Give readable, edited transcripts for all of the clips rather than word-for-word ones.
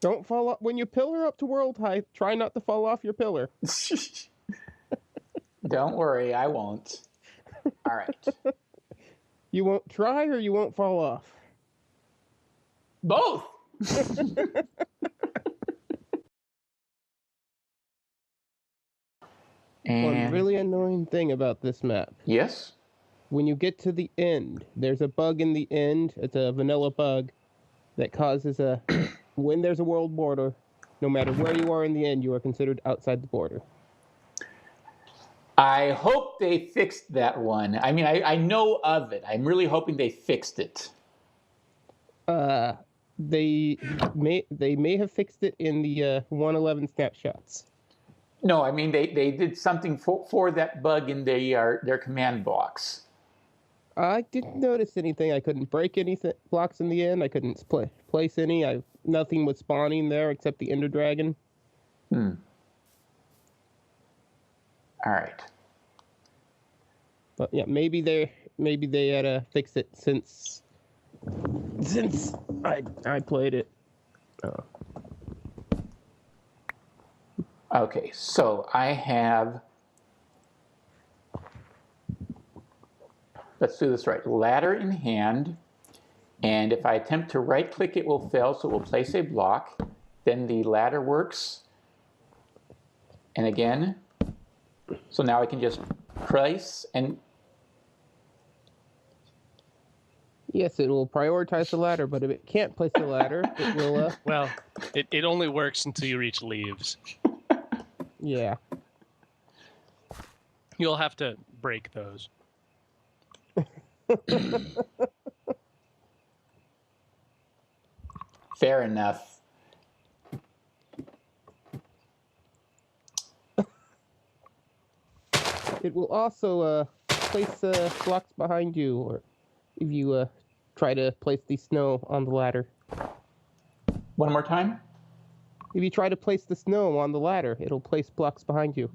Don't fall off. When you pillar up to world height, try not to fall off your pillar. Don't worry, I won't. All right. You won't try or you won't fall off? Both! One really annoying thing about this map. Yes? When you get to the end, there's a bug in the end. It's a vanilla bug that causes a... when there's a world border, no matter where you are in the end, you are considered outside the border. I hope they fixed that one. I mean, I know of it. I'm really hoping they fixed it. They may have fixed it in the 111 snapshots. No, I mean, they did something for that bug in their command blocks. I didn't notice anything. I couldn't break any blocks in the end. I couldn't place any. Nothing was spawning there except the Ender Dragon. All right. But yeah, maybe they had to fix it since I played it. Okay, so I have... Let's do this right. Ladder in hand, and if I attempt to right-click, it will fail, so we'll place a block. Then the ladder works, and again. So now I can just place and... Yes, it will prioritize the ladder, but if it can't place the ladder, it will... Well, it only works until you reach leaves. Yeah. You'll have to break those. Fair enough. It will also place blocks behind you, or if you try to place the snow on the ladder. One more time? If you try to place the snow on the ladder, it'll place blocks behind you.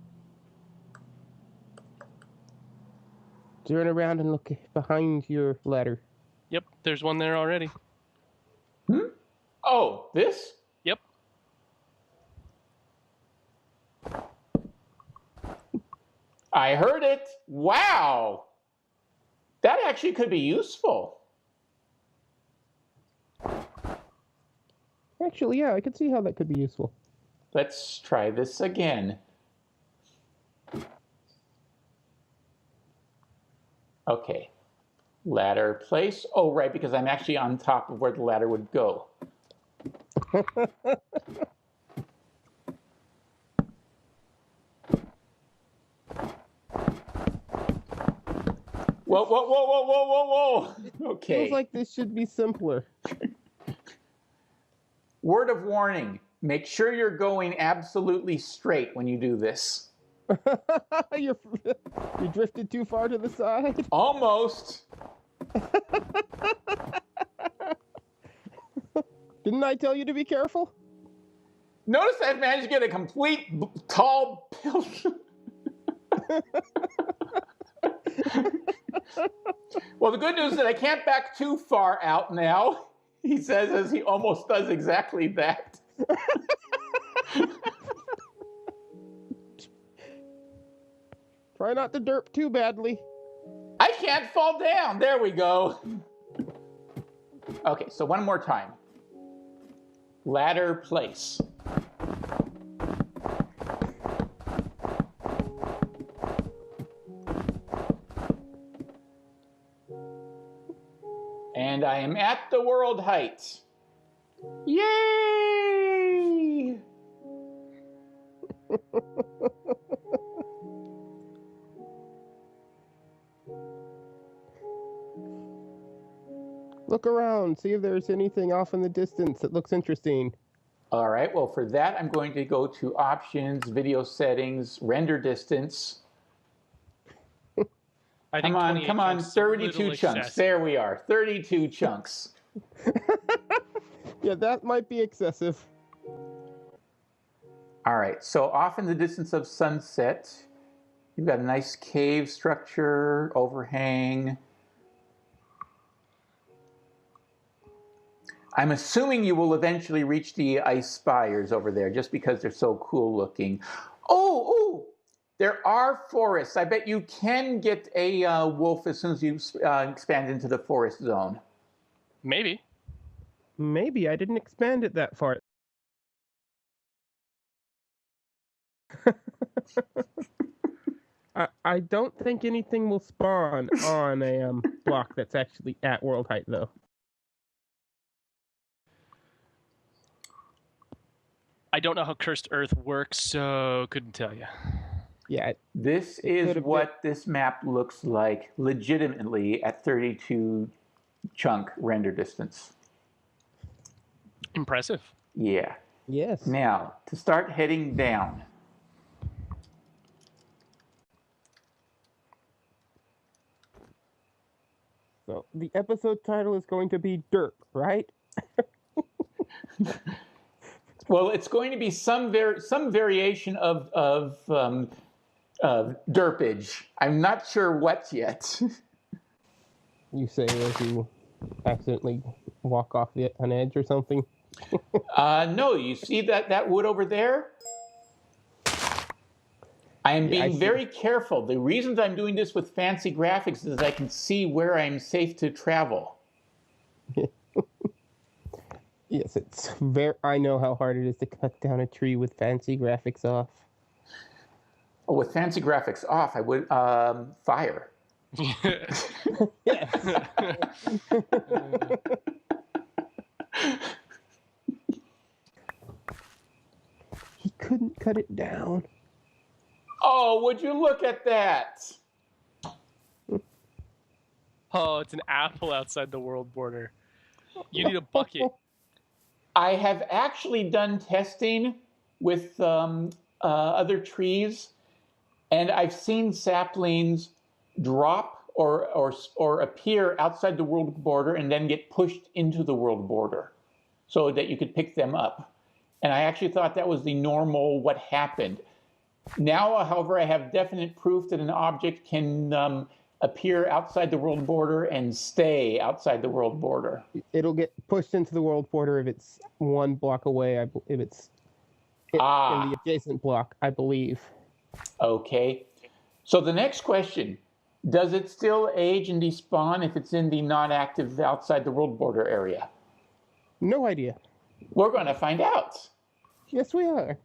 Turn around and look behind your ladder. Yep, there's one there already. Oh, this? Yep. I heard it. Wow. That actually could be useful. Actually, yeah, I could see how that could be useful. Let's try this again. Okay. Ladder place. Oh, right, because I'm actually on top of where the ladder would go. Whoa, whoa, whoa, whoa, whoa, whoa, whoa. Okay. Feels like this should be simpler. Word of warning. Make sure you're going absolutely straight when you do this. You drifted too far to the side? Almost. Didn't I tell you to be careful? Notice I've managed to get a complete tall pill. Well, the good news is that I can't back too far out now, he says as he almost does exactly that. Try not to derp too badly. I can't fall down. There we go. Okay, so one more time. Ladder place. And I am at the world height. Yay! Look around, see if there's anything off in the distance that looks interesting. All right, well, for that, I'm going to go to Options, Video Settings, Render Distance. Come on, 32 chunks. Excessive. There we are, 32 chunks. Yeah, that might be excessive. All right, so off in the distance of sunset, you've got a nice cave structure, overhang. I'm assuming you will eventually reach the ice spires over there just because they're so cool looking. Oh, there are forests. I bet you can get a wolf as soon as you expand into the forest zone. Maybe. Maybe I didn't expand it that far. I don't think anything will spawn on a block that's actually at world height, though. I don't know how Cursed Earth works, so couldn't tell you. Yeah. This is what this map looks like legitimately at 32 chunk render distance. Impressive. Yeah. Yes. Now, to start heading down. So the episode title is going to be Derp, right? Well, it's going to be some variation of derpage. I'm not sure what yet. You say as you accidentally walk off an edge or something? No, you see that wood over there? I am being very careful. The reason I'm doing this with fancy graphics is I can see where I'm safe to travel. Yes, it's very. I know how hard it is to cut down a tree with fancy graphics off. Oh, with fancy graphics off, I would fire. Yes. He couldn't cut it down. Oh, would you look at that? Oh, it's an apple outside the world border. You need a bucket. I have actually done testing with other trees, and I've seen saplings drop or appear outside the world border and then get pushed into the world border so that you could pick them up. And I actually thought that was the normal what happened. Now, however, I have definite proof that an object can appear outside the world border and stay outside the world border. It'll get pushed into the world border if it's one block away. If it's in the adjacent block, I believe. Okay. So the next question, does it still age and despawn if it's in the non-active outside the world border area? No idea. We're going to find out. Yes, we are.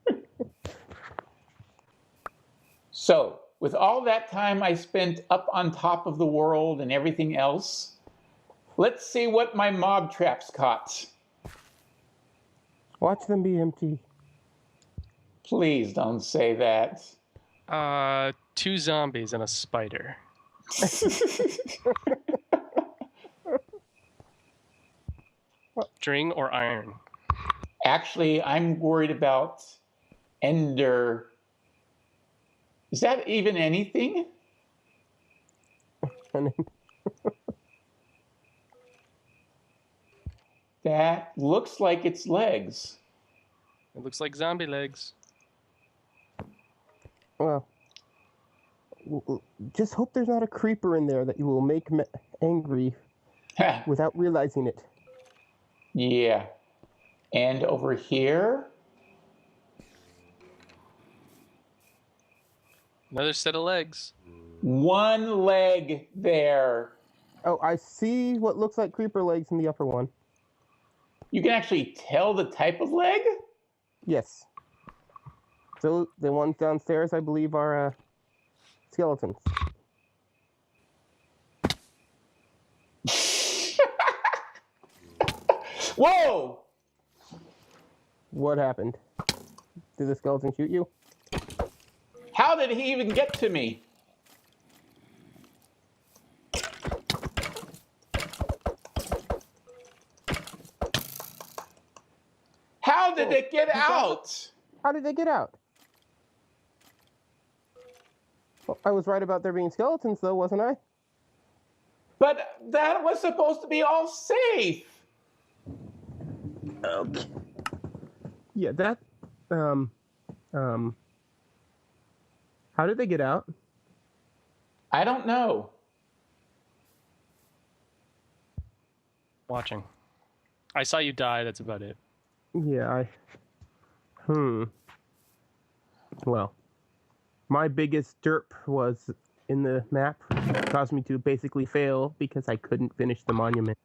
So, with all that time I spent up on top of the world and everything else, let's see what my mob traps caught. Watch them be empty. Please don't say that. 2 zombies and a spider. String or iron? Actually, I'm worried about ender. Is that even anything? That looks like its legs. It looks like zombie legs. Well, just hope there's not a creeper in there that you will make angry without realizing it. Yeah. And over here? Another set of legs. One leg there. Oh, I see what looks like creeper legs in the upper one. You can actually tell the type of leg? Yes. So the ones downstairs, I believe, are skeletons. Whoa! What happened? Did the skeleton shoot you? How did he even get to me? How did it get out? How did they get out? Well, I was right about there being skeletons, though, wasn't I? But that was supposed to be all safe. Okay. Yeah, that. How did they get out? I don't know. Watching. I saw you die. That's about it. Yeah, Well, my biggest derp was in the map. It caused me to basically fail because I couldn't finish the monument.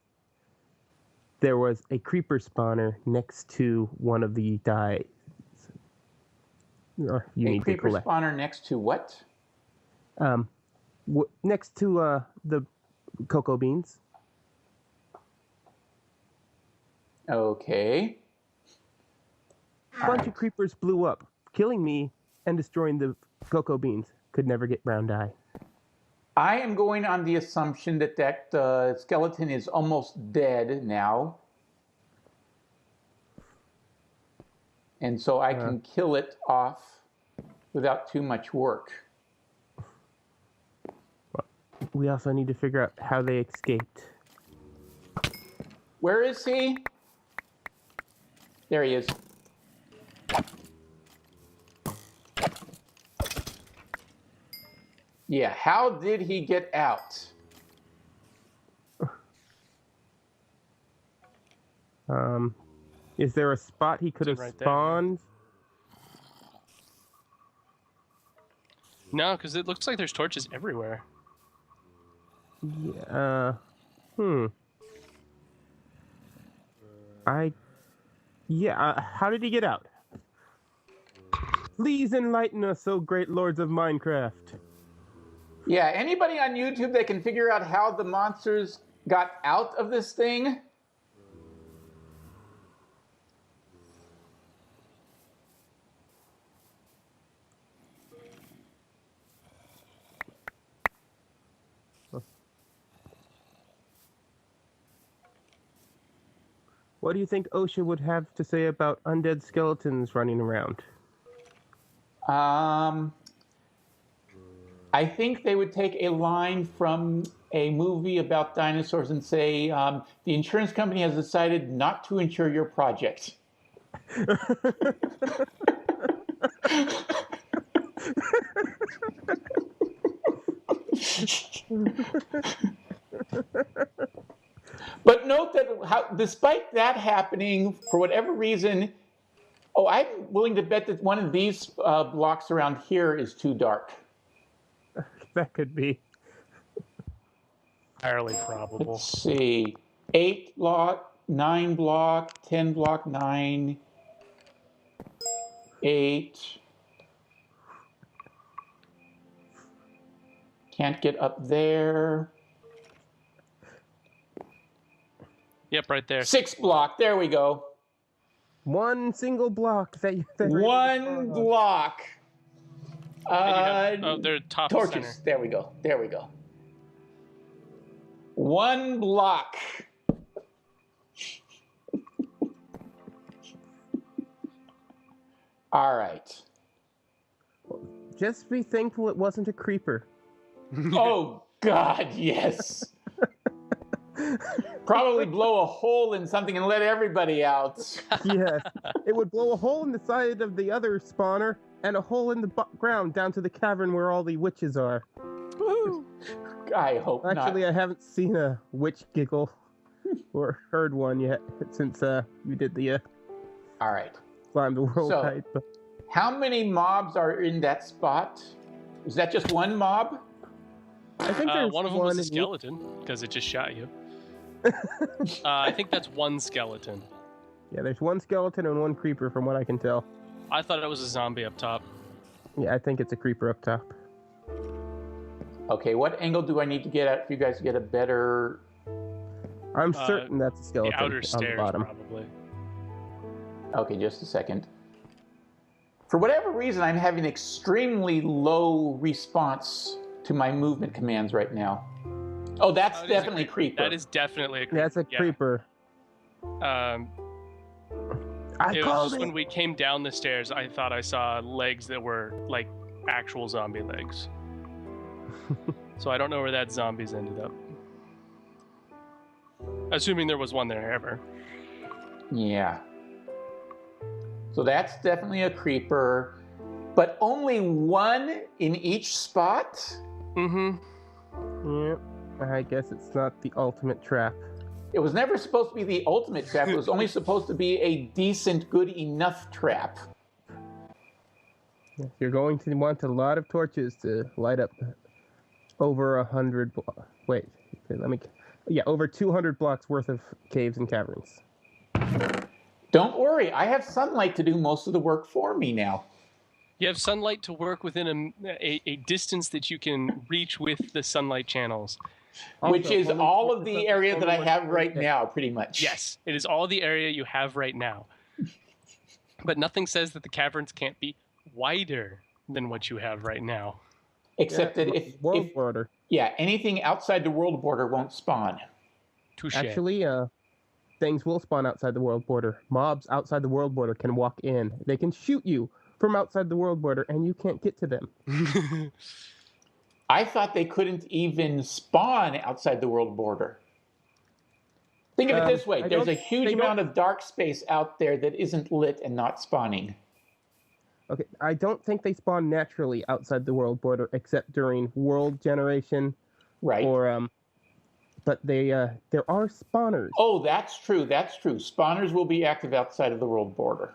There was a creeper spawner next to one of the dies. You A need to creeper collect. spawner next to what? Next to the cocoa beans. Okay. A bunch of creepers blew up, killing me and destroying the cocoa beans. Could never get brown dye. I am going on the assumption that that skeleton is almost dead now. And so I can kill it off without too much work. We also need to figure out how they escaped. Where is he? There he is. Yeah, how did he get out? Is there a spot he could have Right there. spawned? No, because it looks like there's torches everywhere. Yeah. How did he get out? Please enlighten us, O great lords of Minecraft. Yeah, anybody on YouTube that can figure out how the monsters got out of this thing? What do you think OSHA would have to say about undead skeletons running around? I think they would take a line from a movie about dinosaurs and say, the insurance company has decided not to insure your project. But note that despite that happening, for whatever reason, I'm willing to bet that one of these blocks around here is too dark. That could be. Entirely probable. Let's see. 8 block, 9 block, 10 block, 9, 8. Can't get up there. Yep, right there. 6 block, there we go. One single block that One block. They're top torches. center. There we go. There we go. 1 block. All right. Just be thankful it wasn't a creeper. Oh, God, yes. Probably blow a hole in something and let everybody out. Yes. It would blow a hole in the side of the other spawner and a hole in the ground down to the cavern where all the witches are. Woo. I hope not. Actually, I haven't seen a witch giggle or heard one yet since you did the All right. climb the world So- height. But How many mobs are in that spot? Is that just one mob? I think there's One of them was in a each- skeleton, because it just shot you. I think that's one skeleton. Yeah, there's one skeleton and one creeper from what I can tell. I thought it was a zombie up top. Yeah, I think it's a creeper up top. Okay, what angle do I need to get at for you guys to get a better... I'm certain that's a The skeleton outer on the stairs, bottom. probably. Okay, just a second. For whatever reason, I'm having extremely low response to my movement commands right now. Oh, that's That is a definitely creeper. That is definitely a creeper. That's a yeah. creeper. I called it was just it! when we came down the stairs, I thought I saw legs that were like actual zombie legs. So I don't know where that zombies ended up. Assuming there was one there ever. Yeah. So that's definitely a creeper, but only one in each spot? Mm-hmm. Yep. I guess it's not the ultimate trap. It was never supposed to be the ultimate trap. It was only supposed to be a decent, good enough trap. You're going to want a lot of torches to light up over 100. Wait, let me. Yeah, over 200 blocks worth of caves and caverns. Don't worry, I have sunlight to do most of the work for me now. You have sunlight to work within a distance that you can reach with the sunlight channels. Which Also, is only all of the 4% area that I only have one right day. now, pretty much. Yes, it is all the area you have right now. But nothing says that the caverns can't be wider than what you have right now. Except that if border. yeah, anything outside the world border won't spawn. Touche. Actually, things will spawn outside the world border. Mobs outside the world border can walk in. They can shoot you from outside the world border, and you can't get to them. I thought they couldn't even spawn outside the world border. Think of it this way. There's a huge amount of dark space out there that isn't lit and not spawning. Okay, I don't think they spawn naturally outside the world border, except during world generation. Right. Or, but there are spawners. Oh, that's true. That's true. Spawners will be active outside of the world border.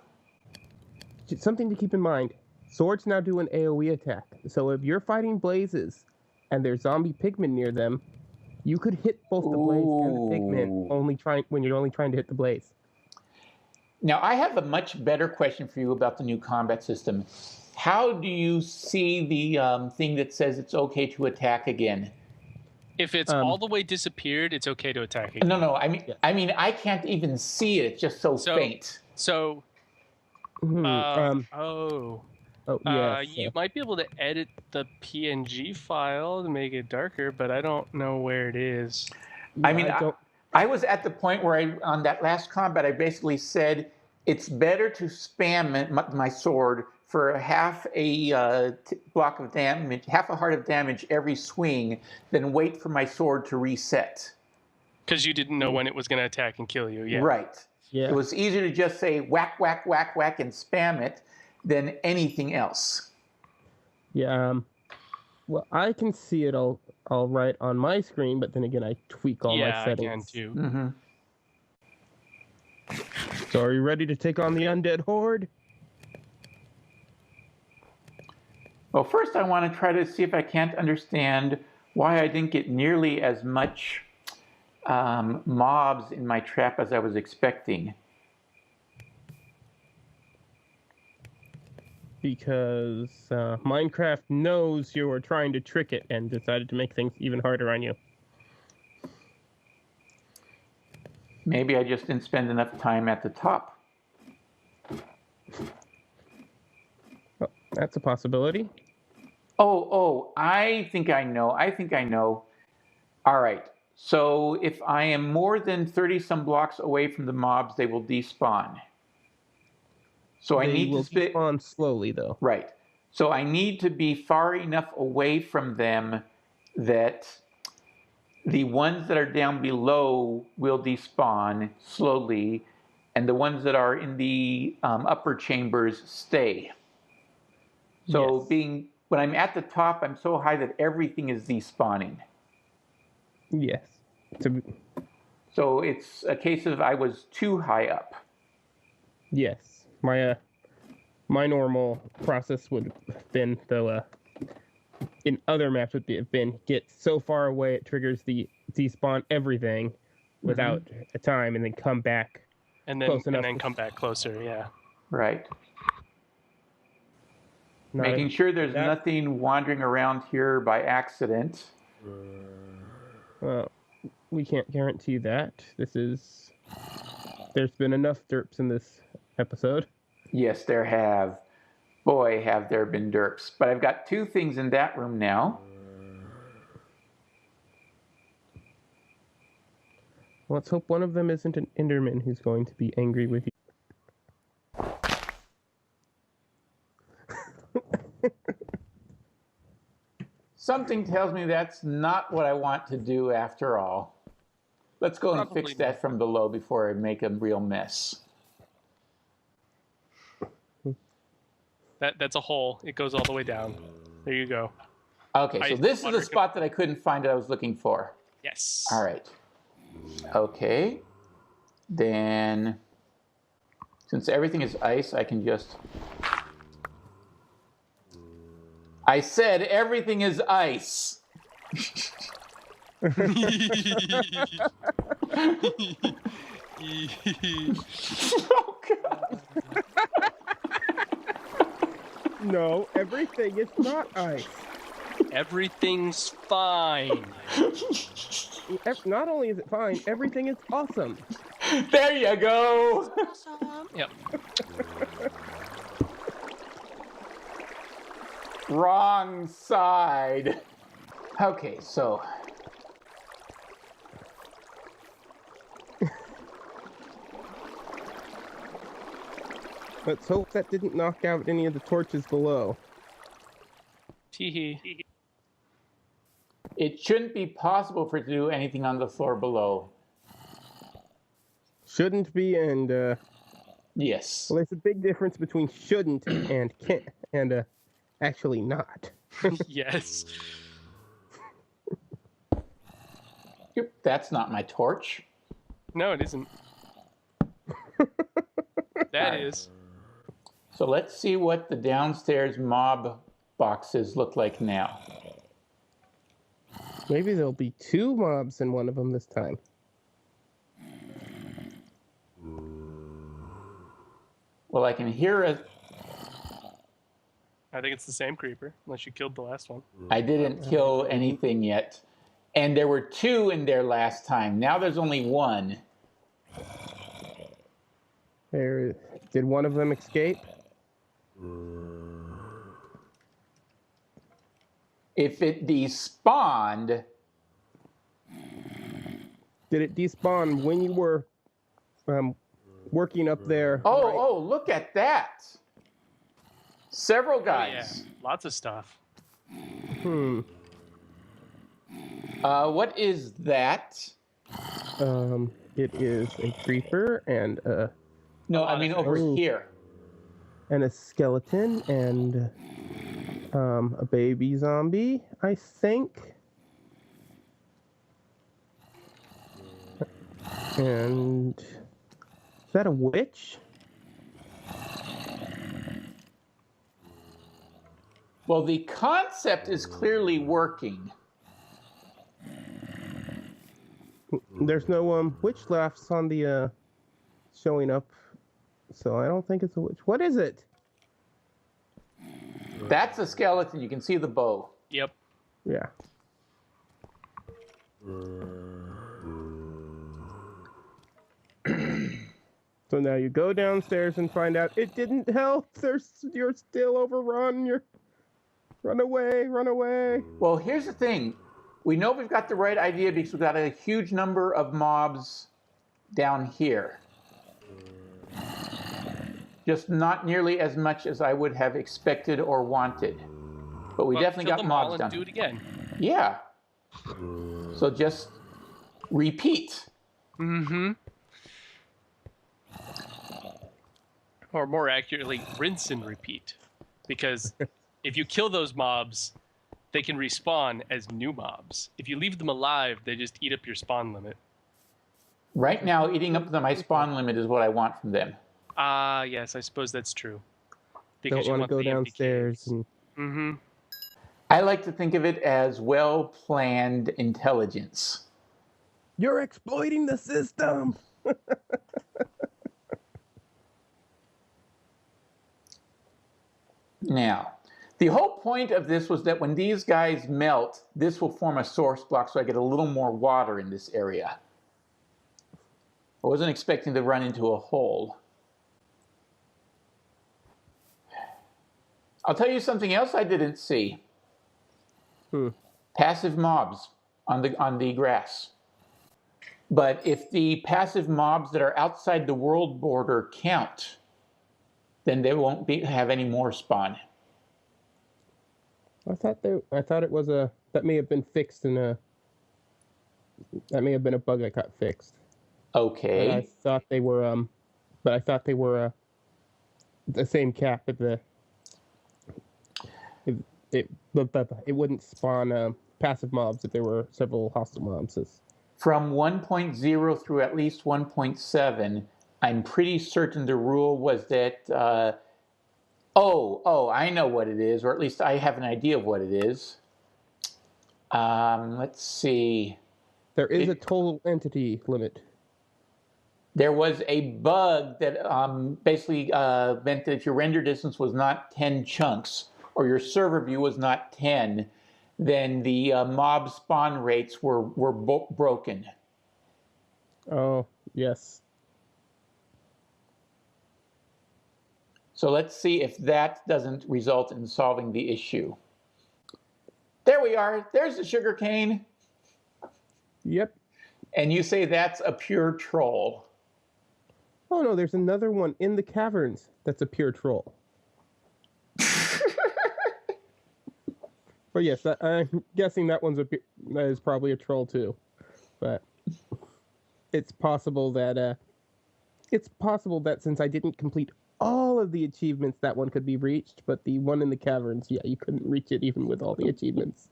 Something to keep in mind. Swords now do an AoE attack. So if you're fighting blazes and there's zombie pigmen near them, you could hit both the blaze and the pigmen when you're only trying to hit the blaze. Now, I have a much better question for you about the new combat system. How do you see the thing that says it's okay to attack again? If it's all the way disappeared, it's okay to attack again. No. I mean, I can't even see it. It's just so faint. So, you might be able to edit the PNG file to make it darker, but I don't know where it is. I mean, I was at the point where on that last combat, I basically said it's better to spam my sword for half a block of damage, half a heart of damage every swing, than wait for my sword to reset. Because you didn't know when it was going to attack and kill you. Yeah. Right. Yeah. It was easier to just say whack, whack, whack, whack, and spam it than anything else. Yeah. Well, I can see it all right on my screen, but then again, I tweak all my settings. Yeah, I can too. Mm-hmm. So are you ready to take on the undead horde? Well, first I want to try to see if I can't understand why I didn't get nearly as much mobs in my trap as I was expecting. Because Minecraft knows you were trying to trick it and decided to make things even harder on you. Maybe I just didn't spend enough time at the top. Well, that's a possibility. Oh, I think I know. All right. So if I am more than 30-some blocks away from the mobs, they will despawn. So I need to despawn slowly, though. Right. So I need to be far enough away from them that the ones that are down below will despawn slowly, and the ones that are in the upper chambers stay. So Yes. when I'm at the top, I'm so high that everything is despawning. Yes. So it's a case of I was too high up. Yes. My normal process would have been, though, in other maps would have been get so far away it triggers the despawn everything without a time, and then come back and then come back closer. Yeah. Right. Making sure there's nothing wandering around here by accident. Well, we can't guarantee that. There's been enough derps in this episode. Yes, there have. Boy, have there been derps. But I've got two things in that room now. Let's hope one of them isn't an Enderman who's going to be angry with you. Something tells me that's not what I want to do after all. Let's go and fix that from below before I make a real mess. That's a hole. It goes all the way down. There you go. Okay, so this is the spot that I couldn't find that I was looking for. Yes. All right. Okay. Then, since everything is ice, I can just... I said everything is ice. Oh, God. No, everything is not ice. Everything's fine. Not only is it fine, everything is awesome. There you go. Yep. Wrong side. Okay, so... Let's hope that didn't knock out any of the torches below. Tee-hee. It shouldn't be possible for it to do anything on the floor below. Shouldn't be, and Yes. well, there's a big difference between shouldn't and can't, and actually not. Yes. Yep, that's not my torch. No, it isn't. That is. So let's see what the downstairs mob boxes look like now. Maybe there'll be 2 mobs in one of them this time. Well, I can hear a... I think it's the same creeper, unless you killed the last one. I didn't kill anything yet. And there were 2 in there last time. Now there's only 1. Did one of them escape? If it despawned... Did it despawn when you were working up there? Oh, right? oh, look at that. Several Oh, yeah. guys. Lots of stuff. What is that? It is a creeper and No, I mean over here. and a skeleton and a baby zombie, I think. And is that a witch? Well, the concept is clearly working. There's no witch laughs on the showing up, so I don't think it's a witch. What is it? That's a skeleton. You can see the bow. Yep. Yeah. So now you go downstairs and find out it didn't help. You're still overrun. Run away, run away. Well, here's the thing. We know we've got the right idea because we've got a huge number of mobs down here. Just not nearly as much as I would have expected or wanted. But we definitely kill got them all mobs and down do it again. Yeah. So just repeat. Mm-hmm. Or more accurately, rinse and repeat. Because if you kill those mobs, they can respawn as new mobs. If you leave them alive, they just eat up your spawn limit. Right now, eating up my spawn limit is what I want from them. Ah, yes, I suppose that's true. Because Don't want to go the empty downstairs. caves. And Mm-hmm. I like to think of it as well-planned intelligence. you're exploiting the system. Now, the whole point of this was that when these guys melt, this will form a source block so I get a little more water in this area. I wasn't expecting to run into a hole. I'll tell you something else I didn't see. Passive mobs on the grass. But if the passive mobs that are outside the world border count, then they won't have any more spawn. I thought it was that may have been fixed that may have been a bug that got fixed. Okay. But I thought they were the same cap at the it wouldn't spawn passive mobs if there were several hostile mobs. From 1.0 through at least 1.7, I'm pretty certain the rule was that, I know what it is, or at least I have an idea of what it is. Let's see. There is a total entity limit. There was a bug that basically meant that if your render distance was not 10 chunks, or your server view was not 10, then the mob spawn rates were broken. Oh, yes. So let's see if that doesn't result in solving the issue. There we are. There's the sugar cane. Yep. And you say that's a pure troll. Oh, no, there's another one in the caverns that's a pure troll. But yes, I'm guessing that that is probably a troll too. But it's possible that since I didn't complete all of the achievements, that one could be reached. But the one in the caverns, yeah, you couldn't reach it even with all the achievements.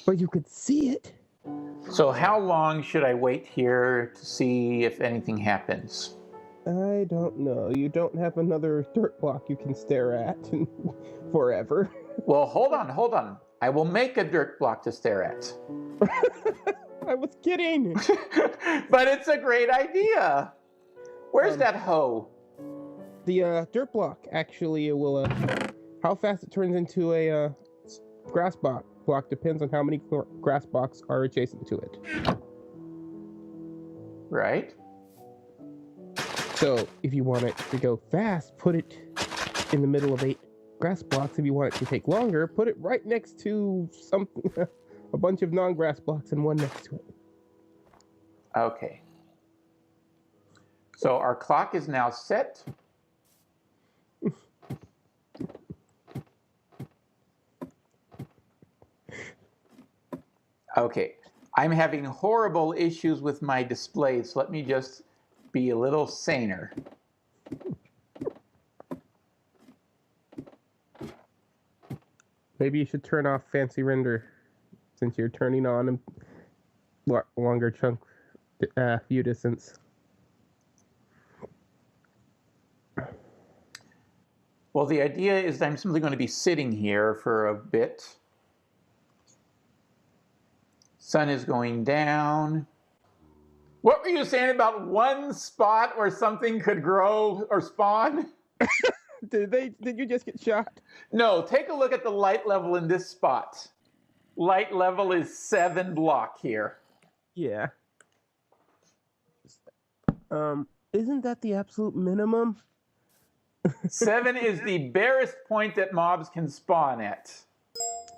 But you could see it. So how long should I wait here to see if anything happens? I don't know. You don't have another dirt block you can stare at forever. Well, hold on. I will make a dirt block to stare at. I was kidding. But it's a great idea. Where's that hoe? The dirt block actually will how fast it turns into a grass block depends on how many grass blocks are adjacent to it. Right. So if you want it to go fast, put it in the middle of 8 grass blocks. If you want it to take longer, put it right next to something, a bunch of non-grass blocks and one next to it. Okay. So our clock is now set. Okay. I'm having horrible issues with my display, so let me just be a little saner. Maybe you should turn off fancy render since you're turning on a longer chunk view distance. Well, the idea is that I'm simply going to be sitting here for a bit. Sun is going down. What were you saying about one spot where something could grow or spawn? Did you just get shot? No, take a look at the light level in this spot. Light level is 7 block here. Yeah. Isn't that the absolute minimum? 7 is the barest point that mobs can spawn at.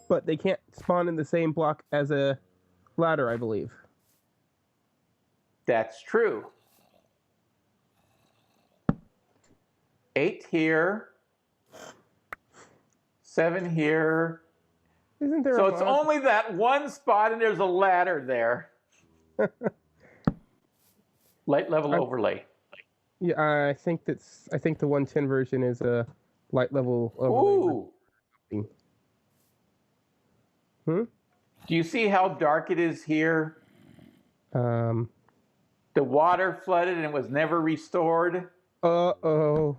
But they can't spawn in the same block as a ladder, I believe. That's true. 8 here. 7 here. Isn't there So a it's mod? only that one spot and there's a ladder there. Light level overlay. Yeah, I think the 110 version is a light level overlay. Ooh. Hmm? Do you see how dark it is here? The water flooded and it was never restored. Uh-oh.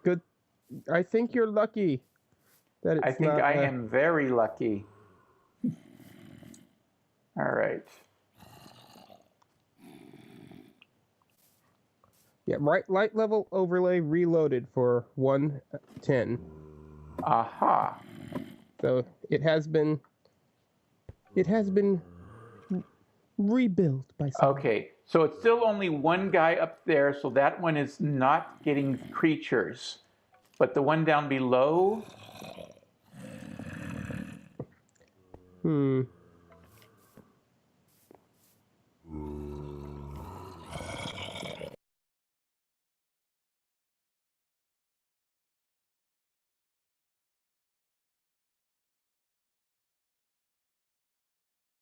Good. I think you're lucky that it's I think not, I am very lucky. All right. Yeah, light level overlay reloaded for 110. Aha. So it has been rebuilt by someone. Okay, so it's still only one guy up there, so that one is not getting creatures. But the one down below?